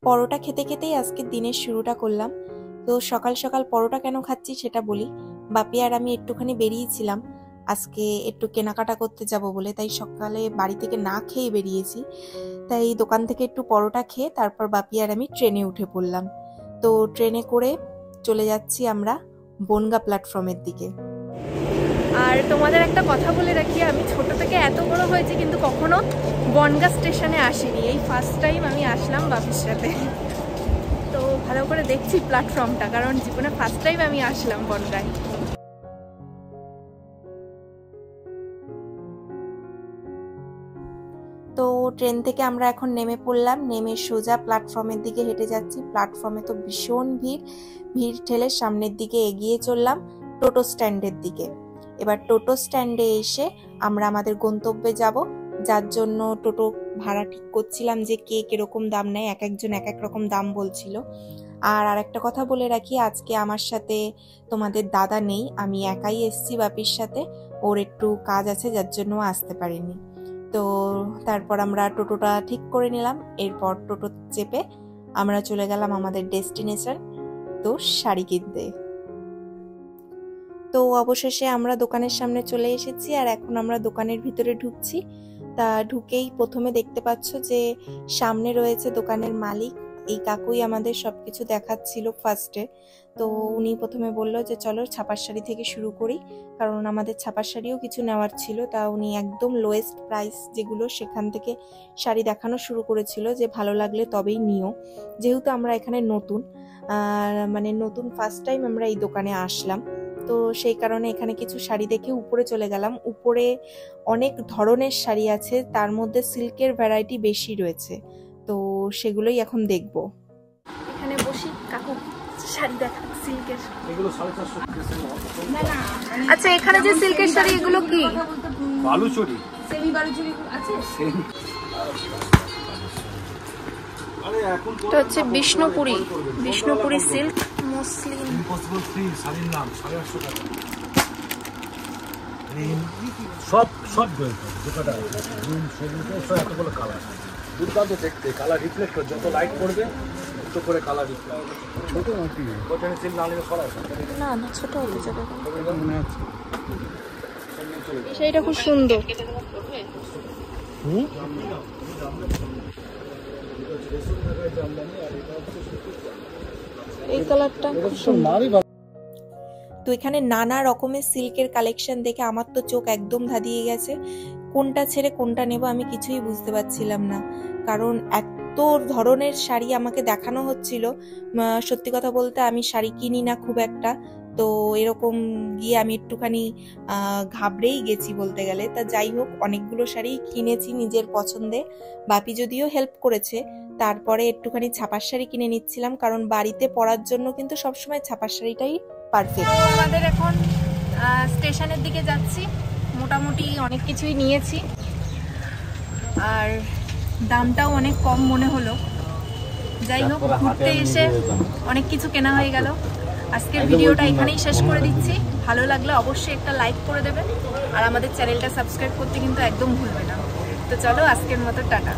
পরোটা খেতে খেতেই আজকে দিনের শুরুটা করলাম। তো সকাল সকাল পরোটা কেন খাচ্ছি সেটা বলি। বাপি আর আমি একটুখানি বেরিয়েছিলাম আজকে একটু কেনাকাটা করতে যাব বলে, তাই সকালে বাড়ি থেকে না খেয়ে বেরিয়েছি। তাই দোকান থেকে একটু পরোটা খেয়ে তারপর বাপি আর আমি ট্রেনে উঠে পড়লাম। তো ট্রেনে করে চলে যাচ্ছি আমরা বনগাঁ প্ল্যাটফর্মের দিকে। আর তোমাদের একটা কথা বলে রাখি, আমি ছোট থেকে এত বড় হয়েছি কিন্তু কখনো বনগাঁ স্টেশনে আসিনি। এই ফার্স্ট টাইম আমি আসলাম বাপির সাথে। তো ভালো করে দেখছি প্ল্যাটফর্মটা, কারণ জীবনে ফার্স্ট টাইম আমি আসলাম বনগাঁয়। তো ট্রেন থেকে আমরা এখন নেমে পড়লাম, নেমে সোজা প্ল্যাটফর্মের দিকে হেঁটে যাচ্ছি। প্ল্যাটফর্মে তো ভীষণ ভিড়, ভিড় ঠেলে সামনের দিকে এগিয়ে চললাম টোটো স্ট্যান্ডের দিকে। এবার টোটো স্ট্যান্ডে এসে আমরা আমাদের গন্তব্যে যাব, যার জন্য টোটো ভাড়া ঠিক করছিলাম যে কে কিরকম দাম নেয়। এক একজন এক এক রকম দাম বলছিল। আর আরেকটা কথা বলে রাখি, আজকে আমার সাথে তোমাদের দাদা নেই, আমি একাই এসেছি বাপির সাথে। ওর একটু কাজ আছে যার জন্য আসতে পারিনি। তো তারপর আমরা টোটোটা ঠিক করে নিলাম। এরপর টোটো চেপে আমরা চলে গেলাম আমাদের ডেস্টিনেশন, তো শাড়ি কিনতে। তো অবশেষে আমরা দোকানের সামনে চলে এসেছি আর এখন আমরা দোকানের ভিতরে ঢুকছি। তা ঢুকেই প্রথমে দেখতে পাচ্ছ যে সামনে রয়েছে দোকানের মালিক। এই কাকুই আমাদের সবকিছু দেখাচ্ছিল ফার্স্টে। তো উনি প্রথমে বললো যে চলো ছাপার শাড়ি থেকে শুরু করি, কারণ আমাদের ছাপার শাড়িও কিছু নেওয়ার ছিল। তা উনি একদম লোয়েস্ট প্রাইস যেগুলো সেখান থেকে শাড়ি দেখানো শুরু করেছিল, যে ভালো লাগলে তবেই নিও। যেহেতু আমরা এখানে নতুন, মানে নতুন ফার্স্ট টাইম আমরা এই দোকানে আসলাম, তো সেই কারণে এখানে কিছু শাড়ি দেখে উপরে চলে গেলাম। উপরে অনেক ধরনের শাড়ি আছে, তার মধ্যে সিল্কের ভ্যারাইটি বেশি রয়েছে, তো সেগুলোই এখন দেখব। এখানে বসি, কাকু শাড়ি দেখা সিল্কের। এগুলো 450 না না, আচ্ছা এখানে যে সিল্কের শাড়ি এগুলো কি? বালুচরি, সেমি বালুচরি আছে। আরে এখন তো হচ্ছে Bishnupuri, Bishnupuri silk muslin. Impossible free শাড়ির নাম 850 টাকা। সব সব যেটা রুম সবুজ সব এতগুলো কালার, দুর্দান্ত দেখতে, কালার রিফ্লেক্ট করে যত লাইট পড়বে তত করে কালার রিফ্লেক্ট। ছোট নাকি ওখানে সিল না নিলে সরাস না না, ছোট হতে যাবে মনে হচ্ছে। সেইটা খুব সুন্দর। এই কালারটা খুব সুন্দর। তো এখানে নানা রকমের সিল্কের কালেকশন দেখে আমার তো চোখ একদম ধাঁধিয়ে গেছে। কোনটা ছেড়ে কোনটা নেব আমি কিছুই বুঝতে পারছিলাম না, কারণ এত ধরনের শাড়ি আমাকে দেখানো হচ্ছিল। সত্যি কথা বলতে আমি শাড়ি কিনি না খুব একটা, তো এরকম গিয়ে আমি একটুখানি ঘাবড়েই গেছি বলতে গেলে। তা যাই হোক, অনেকগুলো শাড়ি কিনেছি নিজের পছন্দে। বাপি যদিও হেল্প করেছে, তারপরে একটুখানি ছাপার শাড়ি কিনে নিচ্ছিলাম, কারণ বাড়িতে পরার জন্য কিন্তু সবসময় ছাপার শাড়িটাই পারফেক্ট। আমাদের এখন স্টেশনের দিকে যাচ্ছি, মোটামুটি অনেক কিছুই নিয়েছি আর দামটাও অনেক কম মনে হলো। যাই হোক, ঘুরতে এসে অনেক কিছু কেনা হয়ে গেল। আজকের ভিডিওটা এখানেই শেষ করে দিচ্ছি। ভালো লাগলে অবশ্যই একটা লাইক করে দেবে আর আমাদের চ্যানেলটা সাবস্ক্রাইব করতে কিন্তু একদম ভুলবে না। তো চলো, আজকের মতো টাটা।